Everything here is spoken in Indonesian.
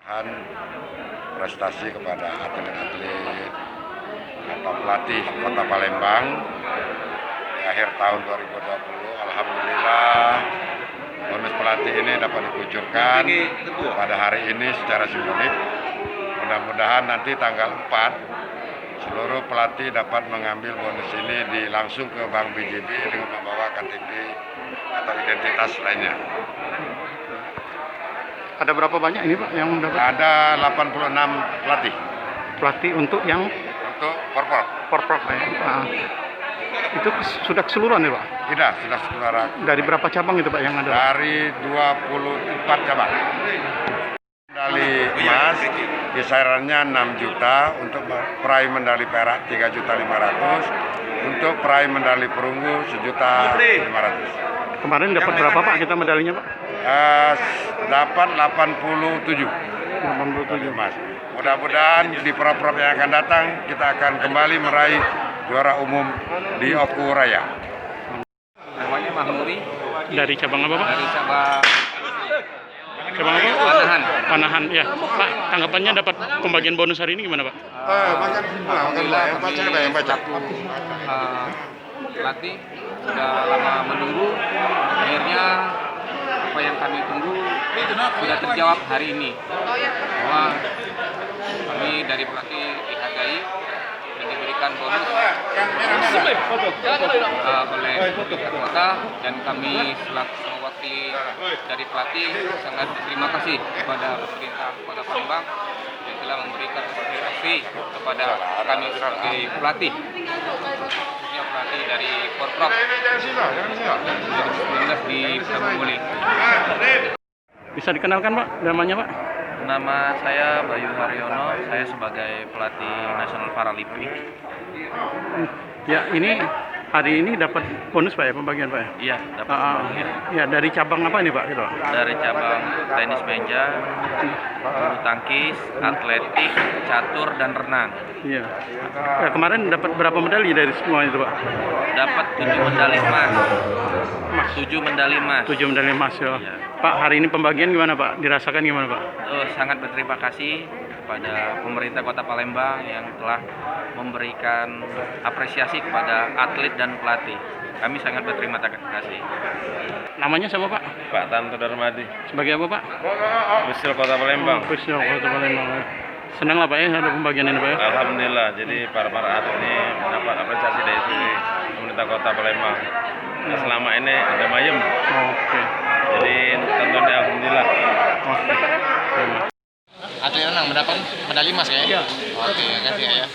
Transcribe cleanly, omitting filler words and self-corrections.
Prestasi kepada atlet-atlet atau pelatih Kota Palembang di akhir tahun 2020. Alhamdulillah bonus pelatih ini dapat dikucurkan pada hari ini secara simbolik. Mudah-mudahan nanti tanggal 4 seluruh pelatih dapat mengambil bonus ini langsung ke Bank BJB dengan membawa KTP atau identitas lainnya. Ada berapa banyak ini Pak yang mendapat? Ada 86 pelatih. Pelatih untuk yang? Untuk Porprov. Porprov ya. Nah, itu sudah keseluruhan ya Pak? Tidak, sudah keseluruhan. Dari berapa cabang itu Pak yang ada? Dari 24 cabang. Medali emas kisarannya 6 juta, untuk peraih medali perak 3.500.000, untuk peraih medali perunggu 1.500.000. Kemarin dapat berapa Pak kita medalinya Pak? Dapat 87 emas. Mudah-mudahan di Porprov yang akan datang kita akan kembali meraih juara umum di Oku Raya. Namanya Mahmuri. Dari cabang apa Pak? Dari cabang apa? Panahan. Panahan ya. Pak, tanggapannya dapat pembagian bonus hari ini gimana Pak? Alhamdulillah pelatih sudah lama menunggu, akhirnya apa yang kami tunggu sudah terjawab hari ini, bahwa kami dari pelatih dihargai dan diberikan bonus oleh kota, dan kami selaku mewakili dari pelatih sangat berterima kasih kepada pemerintah Kota Palembang yang telah memberikan inspirasi kepada kami sebagai pelatih, khususnya pelatih dari Porprov 2019 di Sabunguli. Bisa dikenalkan Pak namanya Pak? Nama saya Bayu Haryono, saya sebagai pelatih Nasional Paralimpik. Ya, ini hari ini dapat bonus Pak ya, pembagian Pak ya? Iya, dapat pembagian. Ya, dari cabang apa ini Pak? Gitu. Dari cabang tenis meja, bulu tangkis, atletik, catur, dan renang. Iya. Ya, kemarin dapat berapa medali dari semua itu Pak? Dapat 7 medali emas. 7 medali emas. 7 medali emas ya. Iya. Pak, hari ini pembagian gimana Pak? Dirasakan gimana Pak? Sangat berterima kasih kepada pemerintah Kota Palembang yang telah memberikan apresiasi kepada atlet dan pelatih. Kami sangat berterima kasih. Namanya siapa Pak? Pak Tanto Darmadi. Sebagai apa Pak? Wisil Kota Palembang. Wisil Kota Palembang. Senang lah Pak ya ada pembagian ini Pak ya? Alhamdulillah, jadi para atlet ini mendapat apresiasi dari pemerintah Kota Palembang. Nah, selama ini ada mayem. Oke. Jadi tentunya alhamdulillah. Oke. Atlet renang mendapat medali emas ya? Iya. Oke, kasih ya.